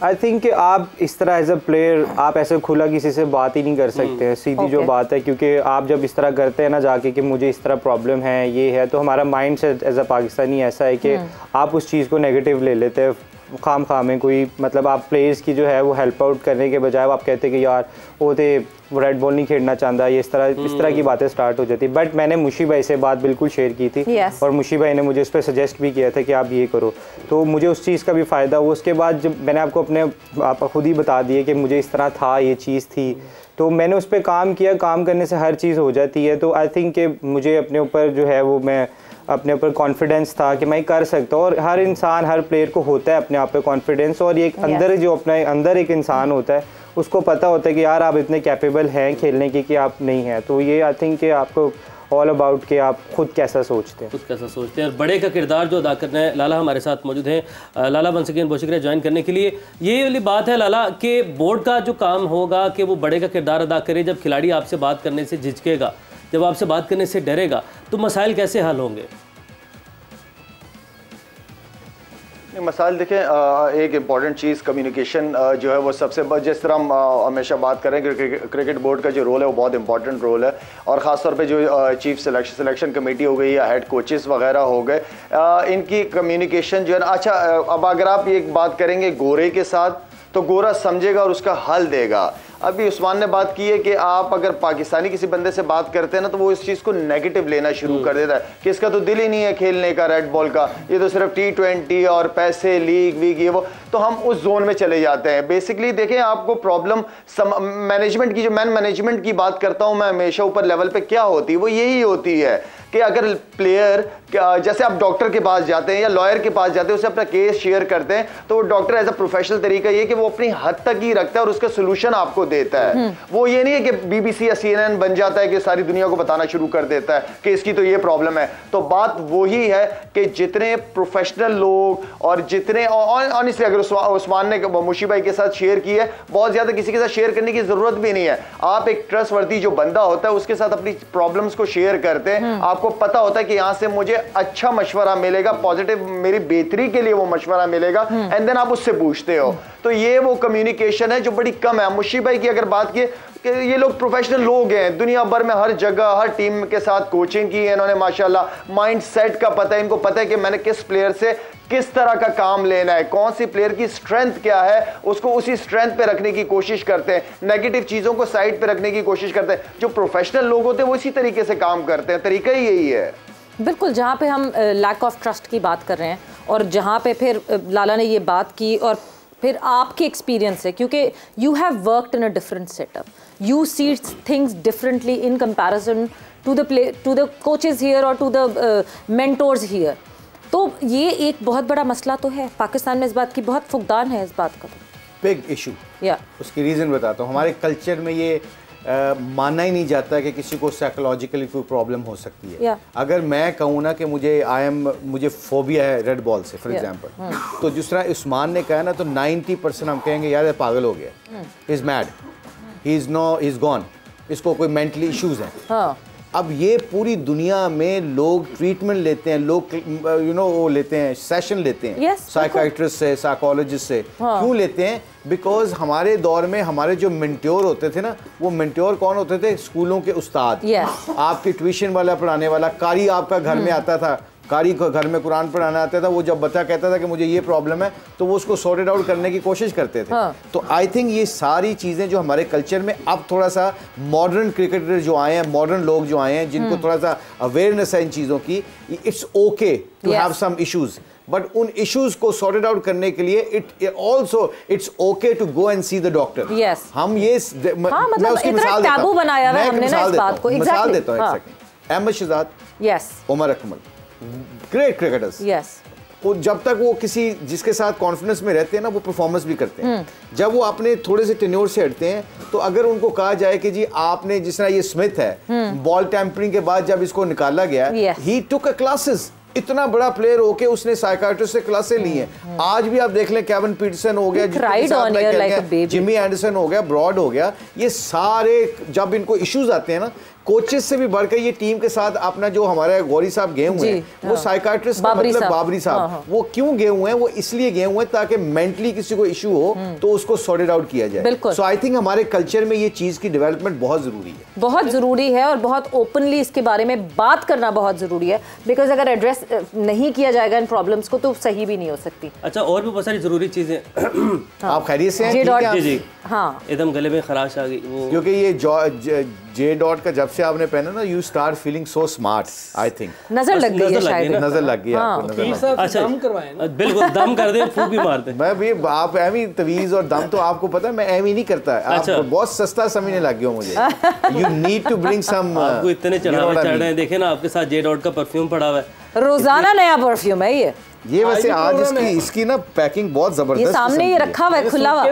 आई थिंक आप इस तरह एज अ प्लेयर आप ऐसे खुला किसी से बात ही नहीं कर सकते हैं, सीधी जो बात है, क्योंकि आप जब इस तरह करते हैं ना जाके कि मुझे इस तरह प्रॉब्लम है, ये है, तो हमारा mind set as a Pakistani ऐसा है कि आप उस चीज़ को नेगेटिव ले लेते हैं खाम में कोई मतलब आप प्लेयर्स की जो है वो हेल्प आउट करने के बजाय आप कहते कि यार वो रेड बॉल नहीं खेलना चाहता, ये इस तरह की बातें स्टार्ट हो जाती। बट मैंने मुशी भाई से बात बिल्कुल शेयर की थी और मुशी भाई ने मुझे उस पर सजेस्ट भी किया था कि आप ये करो, तो मुझे उस चीज़ का भी फ़ायदा हुआ। उसके बाद जब मैंने आपको खुद ही बता दिए कि मुझे इस तरह था, ये चीज़ थी, तो मैंने उस पर काम किया। काम करने से हर चीज़ हो जाती है। तो आई थिंक कि मुझे अपने ऊपर जो है वो मैं अपने ऊपर कॉन्फिडेंस था कि मैं कर सकता हूँ। और हर इंसान, हर प्लेयर को होता है अपने आप पे कॉन्फिडेंस, और ये अंदर जो अपने अंदर एक इंसान होता है उसको पता होता है कि यार आप इतने कैपेबल हैं खेलने की कि आप नहीं हैं। तो ये आई थिंक कि आपको ऑल अबाउट कि आप खुद कैसा सोचते हैं और बड़े का किरदार जो अदा करना है। लाला हमारे साथ मौजूद हैं। लाला वंस अगेन बहुत शुक्रिया ज्वाइन करने के लिए। ये वाली बात है लाला कि बोर्ड का जो काम होगा कि वो बड़े का किरदार अदा करे। जब खिलाड़ी आपसे बात करने से झिझकेगा, जब आपसे बात करने से डरेगा, तो मसाइल कैसे हल होंगे? मसाइल देखें, एक इम्पॉर्टेंट चीज़ कम्युनिकेशन जो है वो सबसे जिस तरह हम हमेशा बात करें कि क्रिकेट बोर्ड का जो रोल है वो बहुत इंपॉर्टेंट रोल है। और ख़ासतौर पे जो चीफ सिलेक्शन कमेटी हो गई या हेड कोचेस वगैरह हो गए, इनकी कम्युनिकेशन जो है ना, अच्छा अब अगर आप ये एक बात करेंगे गोरे के साथ तो गोरा समझेगा और उसका हल देगा। अभी उस्मान ने बात की है कि आप अगर पाकिस्तानी किसी बंदे से बात करते हैं ना तो वो इस चीज़ को नेगेटिव लेना शुरू कर देता है कि इसका तो दिल ही नहीं है खेलने का रेड बॉल का, ये तो सिर्फ T20 और पैसे लीग वीग ये वो, तो हम उस जोन में चले जाते हैं। बेसिकली देखें, आपको प्रॉब्लम मैनेजमेंट की, जो मैनेजमेंट की बात करता हूं मैं हमेशा ऊपर लेवल पे, क्या होती है वो यही होती है कि अगर प्लेयर, जैसे आप डॉक्टर के पास जाते हैं या लॉयर के पास जाते हैं, उसे अपना केस शेयर करते हैं, तो वो डॉक्टर एज अ प्रोफेशनल तरीका ये कि वो अपनी हद तक ही रखता है और उसका सोल्यूशन आपको देता है। वो ये नहीं है कि BBC या CNN बन जाता है कि सारी दुनिया को बताना शुरू कर देता है कि इसकी तो ये प्रॉब्लम है। तो बात वही है कि जितने प्रोफेशनल लोग और जितने ऑनेस्टली, अगर उस्मान ने मुशी भाई के साथ शेयर की है, बहुत ज्यादा किसी के साथ शेयर करने की जरूरत भी नहीं है। आप एक ट्रस्टवर्दी जो बंदा होता है उसके साथ अपनी प्रॉब्लम्स को शेयर करते हैं, आपको पता होता है कि यहां से मुझे अच्छा मशवरा मिलेगा, पॉजिटिव मेरी बेहतरी के लिए वो मशवरा मिलेगा, एंड देन आप उससे पूछते हो। तो ये वो कम्युनिकेशन है जो बड़ी कम है। मुशी भाई की अगर बात की कि ये लोग प्रोफेशनल लोग हैं, दुनिया भर में हर जगह हर टीम के साथ कोचिंग की है इन्होंने, माशाल्लाह माइंड सेट का पता है इनको, पता है कि मैंने किस प्लेयर से किस तरह का काम लेना है, कौन सी प्लेयर की स्ट्रेंथ क्या है, उसको उसी स्ट्रेंथ पे रखने की कोशिश करते हैं, नेगेटिव चीजों को साइड पे रखने की कोशिश करते हैं। जो प्रोफेशनल लोग होते हैं वो इसी तरीके से काम करते हैं, तरीका ही यही है। बिल्कुल, जहाँ पे हम लैक ऑफ ट्रस्ट की बात कर रहे हैं और जहाँ पे फिर लाला ने ये बात की और फिर आपके एक्सपीरियंस से, क्योंकि you have worked in a different setup, you see things differently in comparison to the coaches here और टू द मेंटोर्स हियर, तो ये एक बहुत बड़ा मसला तो है पाकिस्तान में, इस बात की बहुत फुकदान है इस बात का। बिग इशू, उसकी रीज़न बताता हूँ। हमारे कल्चर में ये मानना ही नहीं जाता कि किसी को साइकोलॉजिकली कोई प्रॉब्लम हो सकती है। अगर मैं कहूँ ना कि मुझे फोबिया है रेड बॉल से फॉर एग्जांपल, तो जिस तरह उस्मान ने कहा ना, तो 90% हम कहेंगे यार ये पागल हो गया, he is mad, he is gone, इसको कोई मेंटली इश्यूज़ हैं। अब ये पूरी दुनिया में लोग ट्रीटमेंट लेते हैं, लोग वो लेते हैं, सेशन लेते हैं साइकाइट्रिस्ट से, साइकोलॉजिस्ट से। क्यों लेते हैं? बिकॉज हमारे दौर में हमारे जो मेंटोर होते थे ना, वो मेंटोर कौन होते थे? स्कूलों के उस्ताद, आपके ट्यूशन वाला पढ़ाने वाला, कारी आपका घर में आता था, कारी को घर में कुरान पढ़ाना आता था, वो जब बच्चा कहता था कि मुझे ये प्रॉब्लम है तो वो उसको सॉर्टेड आउट करने की कोशिश करते थे। तो आई थिंक ये सारी चीज़ें जो हमारे कल्चर में अब थोड़ा सा मॉडर्न क्रिकेटर जो आए हैं, मॉडर्न लोग जो आए हैं, जिनको थोड़ा सा अवेयरनेस है इन चीज़ों की, it's okay to have some issues, but उन इश्यूज को सॉर्टेड आउट करने के लिए it's okay to go and see the doctor. हम ये मैं उसकी मिसाल देता हूं, मिसाल देता हूं एक second. Ahmed Shehzad, Umar Akmal, great cricketers, वो जब तक वो किसी जिसके साथ कॉन्फिडेंस में रहते हैं ना, वो परफॉर्मेंस भी करते हैं। जब वो अपने थोड़े से टेन्योर से हटते हैं, तो अगर उनको कहा जाए कि जी आपने, जिस तरह ये स्मिथ है, बॉल टैंपरिंग के बाद जब इसको निकाला गया, ही टुक अ क्लासेस, इतना बड़ा प्लेयर होके उसने साइकाइट्रिस्ट से क्लासेस ली हैं। आज भी आप देख लें, केविन पीटरसन हो गया, जिमी एंडरसन हो गया, ब्रॉड हो गया, ये सारे जब इनको इश्यूज आते हैं ना, कोचेस से भी बढ़कर ये टीम के साथ अपना जो हमारे गौरी साहब गए हुए हैं, वो साइकाट्रिस्ट का मतलब बाबरी साहब, वो क्यों गए हुए हैं? वो इसलिए गए हुए हैं ताकि मेंटली किसी को इशू हो तो उसको सॉर्टेड आउट किया जाए। सो आई थिंक हमारे कल्चर में ये चीज की डेवलपमेंट बहुत जरूरी है, बहुत जरूरी है, और बहुत ओपनली इसके बारे में बात करना बहुत जरूरी है, बिकॉज अगर एड्रेस नहीं किया जाएगा इन प्रॉब्लम्स को तो सही भी नहीं हो सकती। अच्छा, और भी बहुत सारी जरूरी चीजें। आप खैरियत से हैं? जी, हाँ, एकदम गले में खराश आ गई वो, क्योंकि ये जे डॉट का जब से आपने पहना ना, you start feeling so smart. I think नजर लग गई है शायद, नजर लग गई आपको। अच्छा, दम करवाएं ना, बिल्कुल दम कर दे, फूक भी मार दे। मैं भी आप एमी तवीज और दम तो आपको पता है मैं एमी नहीं करता है, आप बहुत सस्ता समझने लग गए हो मुझे। You need to bring some, आपको इतने चढ़ावे चढ़ रहे हैं, देखे ना आपके साथ जे डॉट का परफ्यूम पड़ा हुआ है, रोजाना नया परफ्यूम है ये वैसे आज इसकी ना पैकिंग बहुत जबरदस्त, ये सामने ये रखा हुआ है खुला हुआ,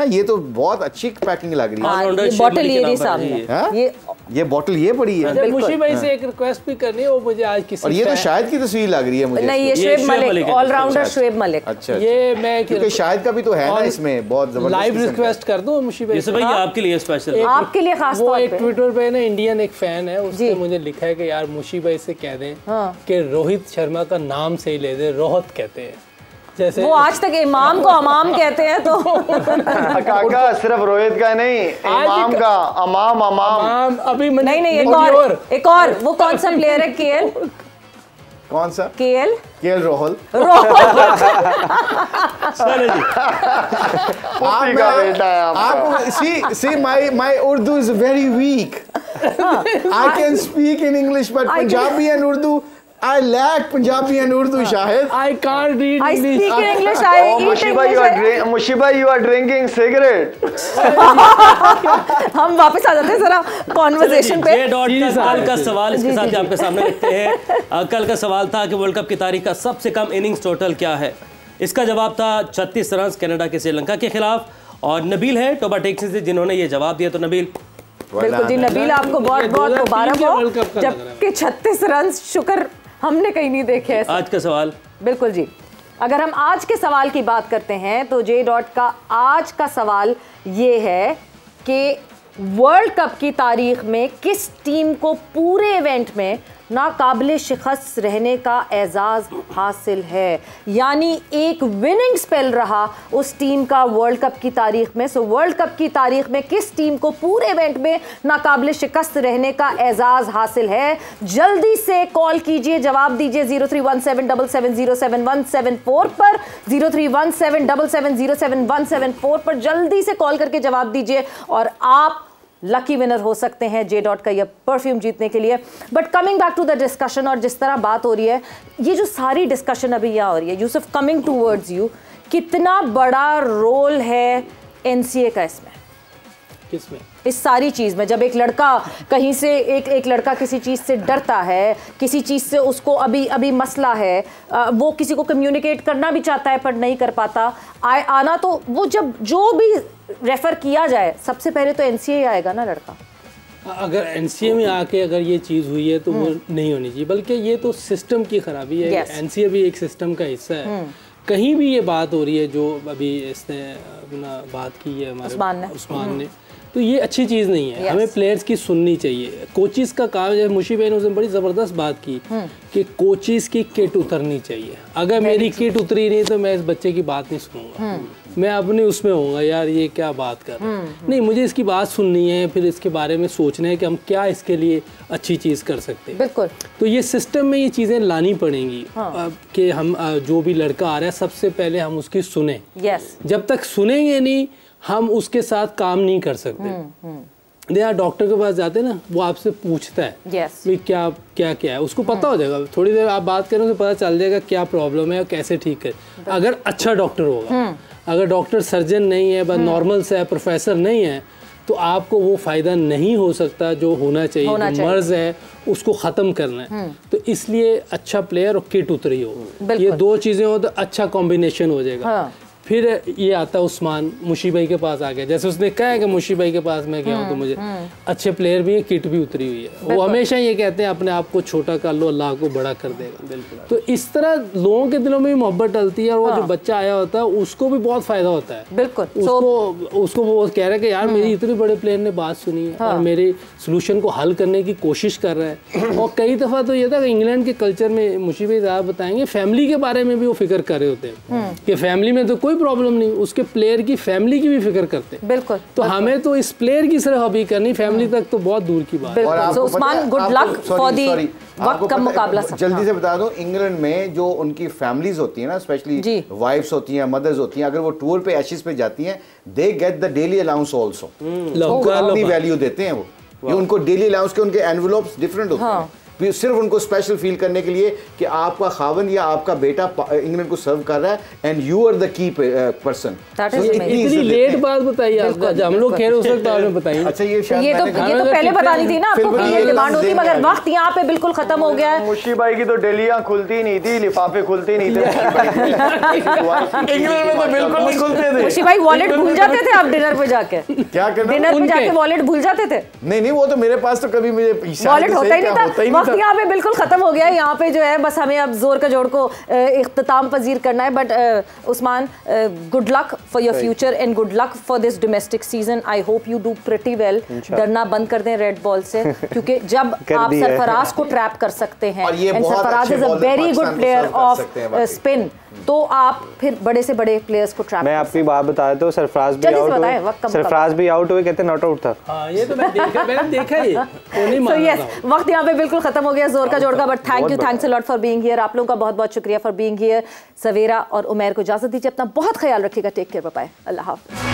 ये तो बहुत अच्छी पैकिंग लग रही है। ये बॉटल ये सामने, ये बॉटल ये पड़ी है। मुशी भाई से एक रिक्वेस्ट भी करनी है, वो मुझे आज किसी, और ये तो शायद की तस्वीर लग रही है मुझे। नहीं, ये शुएब मलिक, ऑलराउंडर शुएब मलिक। अच्छा, ये मैं क्योंकि शायद का भी तो है ना इसमें, बहुत जबरदस्त लाइव रिक्वेस्ट कर दूं मुशी भाई से, आपके लिए स्पेशल, आपके लिए खास वो एक ट्विटर पे ना इंडियन एक फैन है, उसने मुझे लिखा है कि यार मुशी भाई से कह दें कि रोहित शर्मा का नाम से ही ले दे, रोहित कहते हैं जैसे वो आज तक इमाम को अमाम कहते हैं, तो काका सिर्फ रोहित का नहीं, इमाम का अमाम अमाम अभी नहीं, एक और वो कौन सा प्लेयर है? केएल, कौन सा? केएल रोहल। आप see my Urdu is very weak, I can speak in English but Punjabi and Urdu I lack Punjabi and Urdu, Shahid. I can't read I English. speak in English. I eat English. Mushiba, you are drinking cigarette. हम वापस आ जाते हैं जरा conversation पे। कल का सवाल इसके साथ आपके सामने रखते हैं। कल का सवाल था कि वर्ल्ड कप की तारीख का सबसे कम इनिंग्स टोटल क्या है? इसका जवाब था 36 रन कनाडा के श्रीलंका के खिलाफ, और नबील है टोबा टेक्सी से जिन्होंने ये जवाब दिया। तो नबील, बिल्कुल जी, नबील आपको बहुत बहुत मुबारक हो, जबकि 36 रन शुक्र हमने कहीं नहीं देखे ऐसे। आज का सवाल, बिल्कुल जी, अगर हम आज के सवाल की बात करते हैं तो जे डॉट का आज का सवाल ये है कि वर्ल्ड कप की तारीख में किस टीम को पूरे इवेंट में नाकाबिले शिकस्त रहने का एजाज़ हासिल है, यानी एक विनिंग स्पेल रहा उस टीम का वर्ल्ड कप की तारीख में। सो वर्ल्ड कप की तारीख में किस टीम को पूरे इवेंट में नाकाबिले शिकस्त रहने का एजाज़ हासिल है? जल्दी से कॉल कीजिए, जवाब दीजिए 0317770717 पर, 0317770717 पर जल्दी से कॉल करके जवाब दीजिए और आप लकी विनर हो सकते हैं जे डॉट का यह परफ्यूम जीतने के लिए। But coming back to the discussion, और जिस तरह बात हो रही है, ये जो सारी डिस्कशन अभी यहाँ हो रही है, यूसुफ कमिंग टूवर्ड्स यू, कितना बड़ा रोल है एनसीए का इसमें? किसमें? इस सारी चीज़ में, जब एक लड़का कहीं से एक लड़का किसी चीज़ से डरता है, किसी चीज़ से उसको अभी मसला है, वो किसी को कम्युनिकेट करना भी चाहता है पर नहीं कर पाता, आना तो वो जब जो भी रेफर किया जाए सबसे पहले तो एनसीए आएगा ना लड़का। अगर एनसीए में आके अगर ये चीज़ हुई है तो वो नहीं होनी चाहिए, बल्कि ये तो सिस्टम की खराबी है। एनसीए भी एक सिस्टम का हिस्सा है। कहीं भी ये बात हो रही है जो अभी इसने अपना बात की है हमारे उस्मान ने, तो ये अच्छी चीज़ नहीं है। हमें प्लेयर्स की सुननी चाहिए। कोचिज़ का काम है, मुशी भाई ने उसने बड़ी ज़बरदस्त बात की कि कोचिज़ की किट उतरनी चाहिए। अगर मेरी किट उतरी नहीं तो मैं इस बच्चे की बात नहीं सुनूंगा, मैं अपने उसमें होऊंगा, यार ये क्या बात कर रहा है। नहीं, मुझे इसकी बात सुननी है, फिर इसके बारे में सोचना है कि हम क्या इसके लिए अच्छी चीज़ कर सकते हैं। बिल्कुल। तो ये सिस्टम में ये चीज़ें लानी पड़ेंगी कि हम जो भी लड़का आ रहा है सबसे पहले हम उसकी सुने। जब तक सुनेंगे नहीं हम उसके साथ काम नहीं कर सकते। यार डॉक्टर के पास जाते ना, वो आपसे पूछता है भाई क्या है, उसको पता हो जाएगा। थोड़ी देर आप बात करें तो पता चल जाएगा क्या प्रॉब्लम है और कैसे ठीक है, अगर अच्छा डॉक्टर होगा। अगर डॉक्टर सर्जन नहीं है, बस नॉर्मल से है, प्रोफेसर नहीं है, तो आपको वो फ़ायदा नहीं हो सकता जो होना चाहिए। जो मर्ज है उसको ख़त्म करना है। तो इसलिए अच्छा प्लेयर और किट उतरी हो, ये दो चीज़ें हो तो अच्छा कॉम्बिनेशन हो जाएगा। फिर ये आता है उस्मान, मुशी भाई के पास आ गया, जैसे उसने कहा है कि मुशी भाई के पास मैं गया हूँ तो मुझे अच्छे प्लेयर भी हैं, किट भी उतरी हुई है। वो हमेशा ये कहते हैं अपने आप को छोटा कर लो, अल्लाह को बड़ा कर देगा। बिल्कुल। तो इस तरह लोगों के दिलों में भी मोहब्बत डलती है, और वो जो बच्चा आया होता है उसको भी बहुत फायदा होता है। बिल्कुल। उसको वो कह रहा है कि यार मेरी इतने बड़े प्लेयर ने बात सुनी है और मेरे सोल्यूशन को हल करने की कोशिश कर रहा है। और कई दफ़ा तो ये था कि इंग्लैंड के कल्चर में, मुशी भाई ज़्यादा बताएंगे, फैमिली के बारे में भी वो फिक्र कर रहे होते हैं कि फैमिली में तो कोई प्रॉब्लम नहीं, उसके प्लेयर की फैमिली की भी फिक्र करते हैं। बिल्कुल। तो हमें तो इस प्लेयर की सिर्फ अभी करनी, फैमिली तक तो बहुत दूर की बात है। So Usman, good luck for the वक्त का मुकाबला। जल्दी से बता दूं, इंग्लैंड में जो उनकी फैमिलीज होती है ना, स्पेशली वाइफ्स होती हैं, मदर्स होती हैं, अगर वो टूर पे एशेस पे जाती हैं, they get the daily allowance also. अपनी वैल्यू देते हैं वो, ये उनको डेली अलाउंस के उनके एनवेलप्स डिफरेंट होते हैं, सिर्फ उनको स्पेशल फील करने के लिए कि आपका खावन या आपका बेटा इंग्लैंड को सर्व कर रहा है and you are the key person. इतनी लेट बात बताइए आप, हम लोग खेल हो सकते हैं बताइए। अच्छा ये तो पहले बतानी थी ना आपको कि ये डिमांड होती, मगर वक्त यहाँ पे बिल्कुल खत्म हो गया है। मुशी भाई की तो डेलियां खुलती नहीं थी, लिफाफे खुलते नहीं थे। इंग्लैंड में तो बिल्कुल नहीं खुलते थे। मुशी भाई वॉलेट भूल जाते थे आप डिनर पे जाके? क्या करना? डिनर पे जाके वॉलेट भूल जाते थे? नहीं, वो तो मेरे पास तो कभी मुझे वॉलेट होता ही नहीं था। यहाँ पे बिल्कुल खत्म हो गया है। यहाँ पे जो है बस हमें अब जोर का जोड़ को इख्तिताम पजीर करना है। But Usman, good luck for your future and good luck for this domestic season. I hope you do pretty well. डरना बंद कर दें रेड बॉल से, क्योंकि जब आप सरफराज को ट्रैप कर सकते हैं, and Sarfaraz is a very good player off spin, तो आप फिर बड़े से बड़े प्लेयर्स को ट्रैप। मैं आपकी बात बता देता हूँ, सरफराज भी आउट हुए, कहते नॉट आउट था। हाँ, ये तो मैंने देखा ही। So yes, वक्त यहाँ पे बिल्कुल खत्म हो गया जोर का जोड़ का। But thank you, thanks a lot for being here. आप लोगों का बहुत बहुत शुक्रिया फॉर बीइंग हियर। सवेरा और उमैर को इजाजत दीजिए, अपना बहुत ख्याल रखिएगा। टेक केयर, बाय बाय, अल्लाह हाफ़िज़।